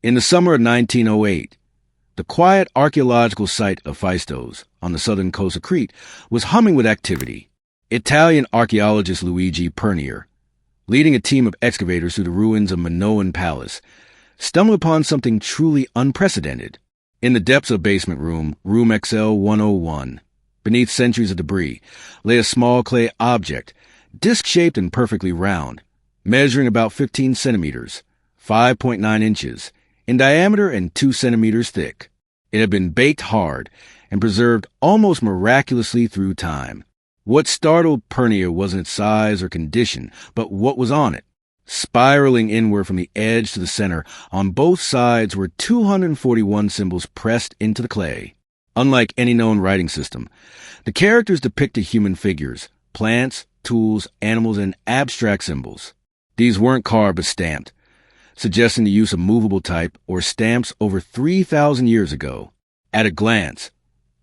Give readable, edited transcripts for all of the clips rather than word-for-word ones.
In the summer of 1908, the quiet archaeological site of Phaistos, on the southern coast of Crete, was humming with activity. Italian archaeologist Luigi Pernier, leading a team of excavators through the ruins of Minoan Palace, stumbled upon something truly unprecedented. In the depths of basement room XL 101, beneath centuries of debris, lay a small clay object, disc-shaped and perfectly round, measuring about 15 centimeters, 5.9 inches, in diameter and 2 centimeters thick. It had been baked hard and preserved almost miraculously through time. What startled Pernier wasn't its size or condition, but what was on it. Spiraling inward from the edge to the center, on both sides were 241 symbols pressed into the clay. Unlike any known writing system, the characters depicted human figures, plants, tools, animals, and abstract symbols. These weren't carved but stamped, suggesting the use of movable type or stamps over 3,000 years ago. At a glance,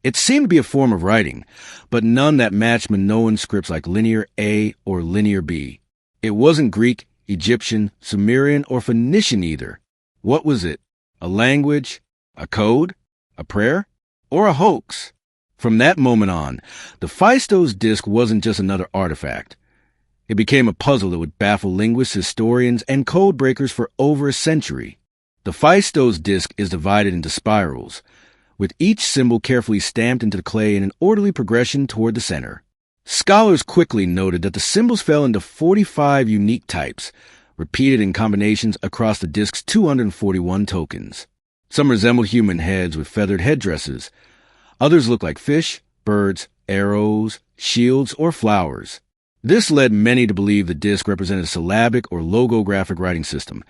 it seemed to be a form of writing, but none that matched Minoan scripts like Linear A or Linear B. It wasn't Greek, Egyptian, Sumerian, or Phoenician either. What was it? A language? A code? A prayer? Or a hoax? From that moment on, the Phaistos Disc wasn't just another artifact. It became a puzzle that would baffle linguists, historians, and code breakers for over a century. The Phaistos Disc is divided into spirals, with each symbol carefully stamped into the clay in an orderly progression toward the center. Scholars quickly noted that the symbols fell into 45 unique types, repeated in combinations across the disc's 241 tokens. Some resembled human heads with feathered headdresses. Others looked like fish, birds, arrows, shields, or flowers. This led many to believe the disc represented a syllabic or logographic writing system.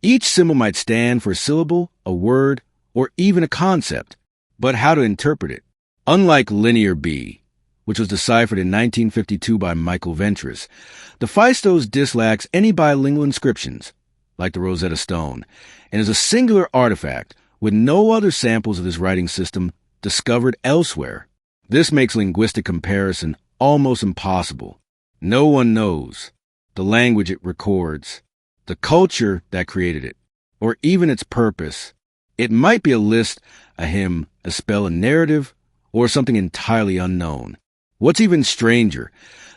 Each symbol might stand for a syllable, a word, or even a concept. But how to interpret it? Unlike Linear B, which was deciphered in 1952 by Michael Ventris, the Phaistos Disc lacks any bilingual inscriptions, like the Rosetta Stone, and is a singular artifact with no other samples of this writing system discovered elsewhere. This makes linguistic comparison almost impossible. No one knows the language it records, the culture that created it, or even its purpose. It might be a list, a hymn, a spell, a narrative, or something entirely unknown. What's even stranger,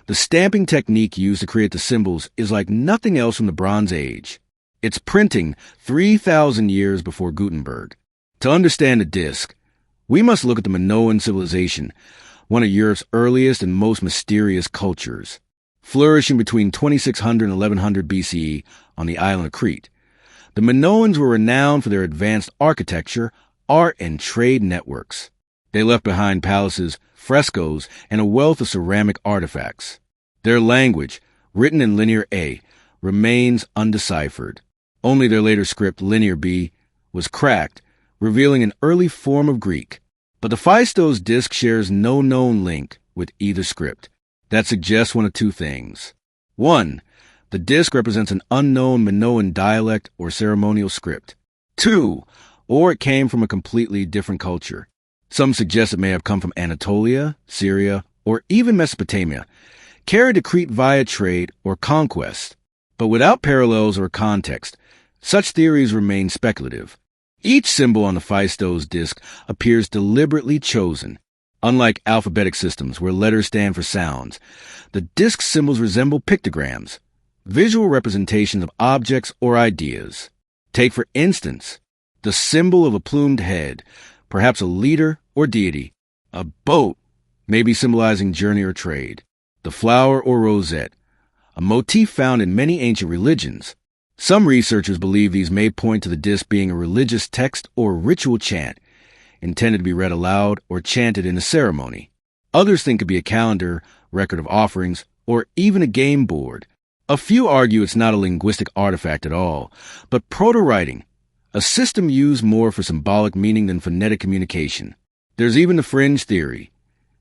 the stamping technique used to create the symbols is like nothing else from the Bronze Age. It's printing 3,000 years before Gutenberg. To understand the disc, we must look at the Minoan civilization, one of Europe's earliest and most mysterious cultures. Flourishing between 2600 and 1100 BCE on the island of Crete, the Minoans were renowned for their advanced architecture, art, and trade networks. They left behind palaces, frescoes, and a wealth of ceramic artifacts. Their language, written in Linear A, remains undeciphered. Only their later script, Linear B, was cracked, revealing an early form of Greek. But the Phaistos Disc shares no known link with either script. That suggests one of two things. One, the disc represents an unknown Minoan dialect or ceremonial script. Two, or it came from a completely different culture. Some suggest it may have come from Anatolia, Syria, or even Mesopotamia, carried to Crete via trade or conquest. But without parallels or context, such theories remain speculative. Each symbol on the Phaistos Disc appears deliberately chosen. Unlike alphabetic systems where letters stand for sounds, the disc symbols resemble pictograms, visual representations of objects or ideas. Take, for instance, the symbol of a plumed head, perhaps a leader or deity. A boat, maybe symbolizing journey or trade. The flower or rosette, a motif found in many ancient religions. Some researchers believe these may point to the disc being a religious text or ritual chant, intended to be read aloud or chanted in a ceremony. Others think it could be a calendar, record of offerings, or even a game board. A few argue it's not a linguistic artifact at all, but proto-writing, a system used more for symbolic meaning than phonetic communication. There's even the fringe theory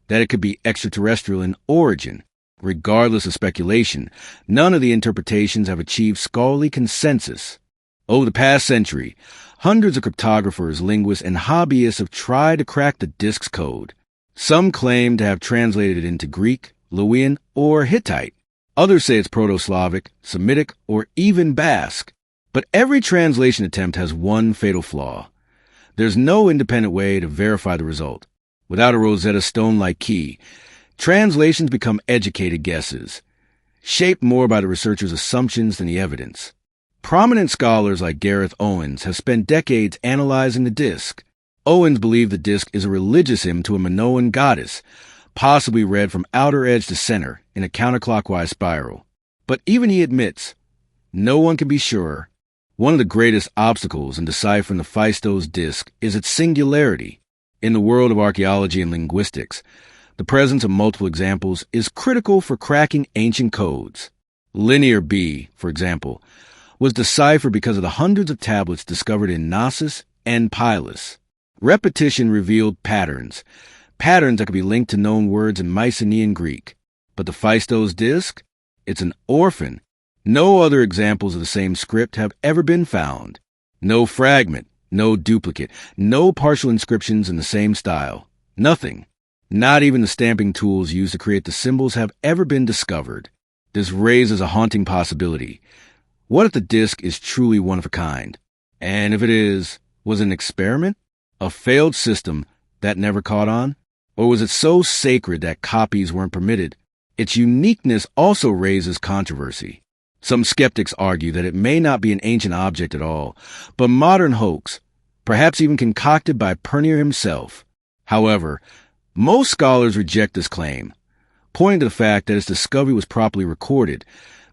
that it could be extraterrestrial in origin. Regardless of speculation, none of the interpretations have achieved scholarly consensus. Over the past century, hundreds of cryptographers, linguists, and hobbyists have tried to crack the disc's code. Some claim to have translated it into Greek, Luwian, or Hittite. Others say it's Proto-Slavic, Semitic, or even Basque. But every translation attempt has one fatal flaw. There's no independent way to verify the result. Without a Rosetta Stone-like key, translations become educated guesses, shaped more by the researcher's assumptions than the evidence. Prominent scholars like Gareth Owens have spent decades analyzing the disc. Owens believed the disc is a religious hymn to a Minoan goddess, possibly read from outer edge to center in a counterclockwise spiral. But even he admits, no one can be sure. One of the greatest obstacles in deciphering the Phaistos Disc is its singularity. In the world of archaeology and linguistics, the presence of multiple examples is critical for cracking ancient codes. Linear B, for example, was deciphered because of the hundreds of tablets discovered in Knossos and Pylos. Repetition revealed patterns that could be linked to known words in Mycenaean Greek. But the Phaistos Disc? It's an orphan. No other examples of the same script have ever been found. No fragment, no duplicate, no partial inscriptions in the same style. Nothing. Not even the stamping tools used to create the symbols have ever been discovered. This raises a haunting possibility. What if the disc is truly one of a kind? And if it is, was it an experiment? A failed system that never caught on? Or was it so sacred that copies weren't permitted? Its uniqueness also raises controversy. Some skeptics argue that it may not be an ancient object at all, but modern hoax, perhaps even concocted by Pernier himself. However, most scholars reject this claim, pointing to the fact that its discovery was properly recorded,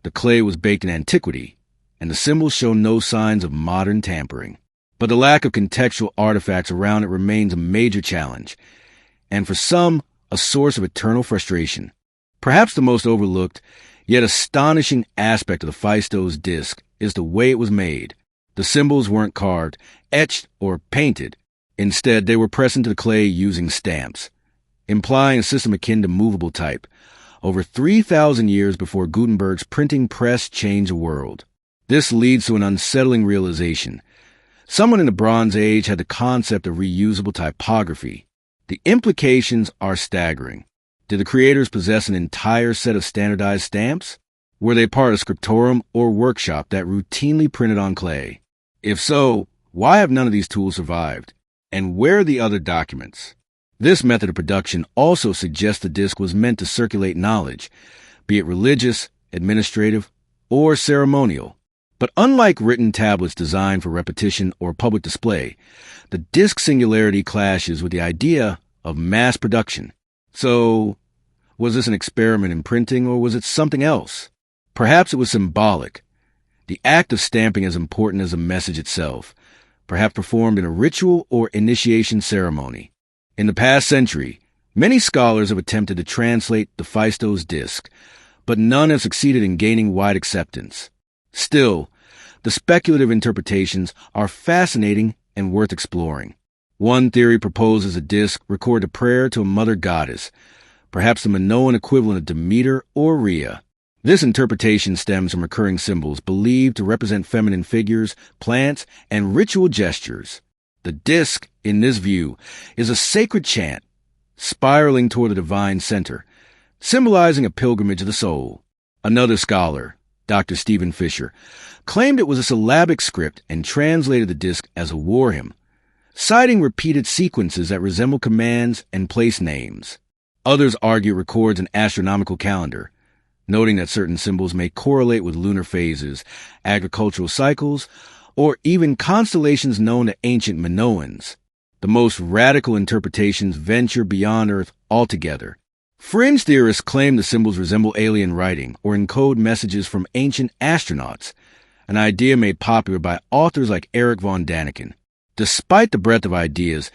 the clay was baked in antiquity, and the symbols show no signs of modern tampering. But the lack of contextual artifacts around it remains a major challenge, and for some, a source of eternal frustration. Perhaps the most overlooked, yet astonishing aspect of the Phaistos Disc is the way it was made. The symbols weren't carved, etched, or painted. Instead, they were pressed into the clay using stamps, implying a system akin to movable type, over 3,000 years before Gutenberg's printing press changed the world. This leads to an unsettling realization. Someone in the Bronze Age had the concept of reusable typography. The implications are staggering. Did the creators possess an entire set of standardized stamps? Were they part of a scriptorium or workshop that routinely printed on clay? If so, why have none of these tools survived? And where are the other documents? This method of production also suggests the disc was meant to circulate knowledge, be it religious, administrative, or ceremonial. But unlike written tablets designed for repetition or public display, the disc singularity clashes with the idea of mass production. So, was this an experiment in printing, or was it something else? Perhaps it was symbolic. The act of stamping as important as the message itself, perhaps performed in a ritual or initiation ceremony. In the past century, many scholars have attempted to translate the Phaistos Disc, but none have succeeded in gaining wide acceptance. Still, the speculative interpretations are fascinating and worth exploring. One theory proposes a disc record a prayer to a mother goddess, perhaps the Minoan equivalent of Demeter or Rhea. This interpretation stems from recurring symbols believed to represent feminine figures, plants, and ritual gestures. The disc, in this view, is a sacred chant, spiraling toward the divine center, symbolizing a pilgrimage of the soul. Another scholar, Dr. Stephen Fisher, claimed it was a syllabic script and translated the disc as a war hymn, citing repeated sequences that resemble commands and place names. Others argue it records an astronomical calendar, noting that certain symbols may correlate with lunar phases, agricultural cycles, or even constellations known to ancient Minoans. The most radical interpretations venture beyond Earth altogether. Fringe theorists claim the symbols resemble alien writing or encode messages from ancient astronauts, an idea made popular by authors like Eric von Daniken. Despite the breadth of ideas,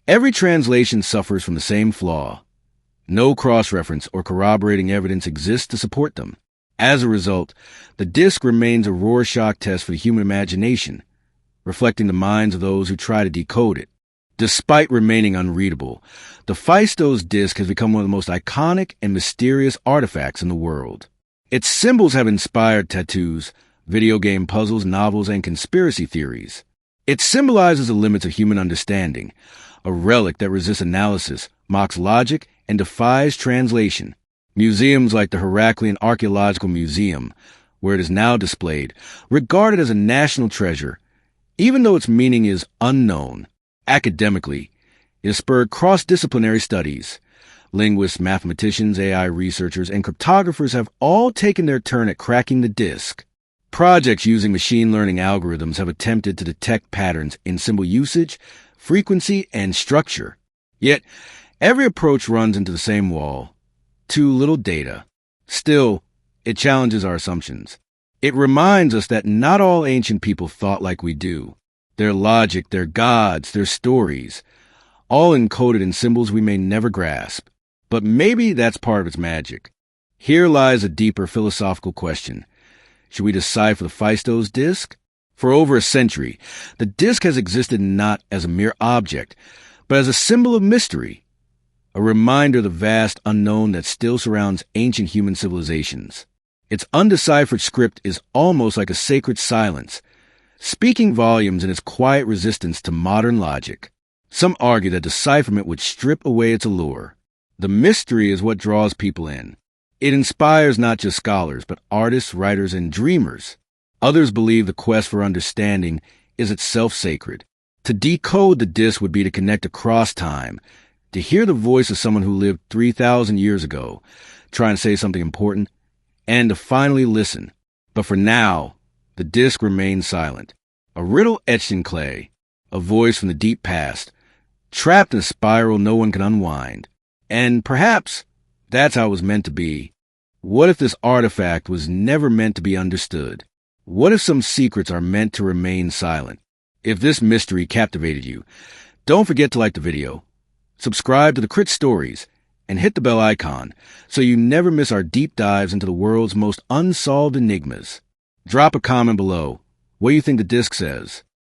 every translation suffers from the same flaw. No cross-reference or corroborating evidence exists to support them. As a result, the disc remains a Rorschach test for the human imagination, reflecting the minds of those who try to decode it. Despite remaining unreadable, the Phaistos Disc has become one of the most iconic and mysterious artifacts in the world. Its symbols have inspired tattoos, video game puzzles, novels, and conspiracy theories. It symbolizes the limits of human understanding, a relic that resists analysis, mocks logic, and defies translation. Museums like the Heraclean Archaeological Museum, where it is now displayed, regarded as a national treasure, even though its meaning is unknown. Academically, it has spurred cross-disciplinary studies. Linguists, mathematicians, AI researchers, and cryptographers have all taken their turn at cracking the disk. Projects using machine learning algorithms have attempted to detect patterns in symbol usage, frequency, and structure. Yet, every approach runs into the same wall: too little data. Still, it challenges our assumptions. It reminds us that not all ancient people thought like we do. Their logic, their gods, their stories, all encoded in symbols we may never grasp. But maybe that's part of its magic. Here lies a deeper philosophical question. Should we decipher the Phaistos Disc? For over a century, the disc has existed not as a mere object, but as a symbol of mystery, a reminder of the vast unknown that still surrounds ancient human civilizations. Its undeciphered script is almost like a sacred silence, speaking volumes in its quiet resistance to modern logic. Some argue that decipherment would strip away its allure. The mystery is what draws people in. It inspires not just scholars, but artists, writers, and dreamers. Others believe the quest for understanding is itself sacred. To decode the disc would be to connect across time, to hear the voice of someone who lived 3,000 years ago, trying to say something important, and to finally listen. But for now, the disc remains silent. A riddle etched in clay, a voice from the deep past, trapped in a spiral no one can unwind. And perhaps that's how it was meant to be. What if this artifact was never meant to be understood? What if some secrets are meant to remain silent? If this mystery captivated you, don't forget to like the video, subscribe to the Crete Stories, and hit the bell icon so you never miss our deep dives into the world's most unsolved enigmas. Drop a comment below. What do you think the disc says?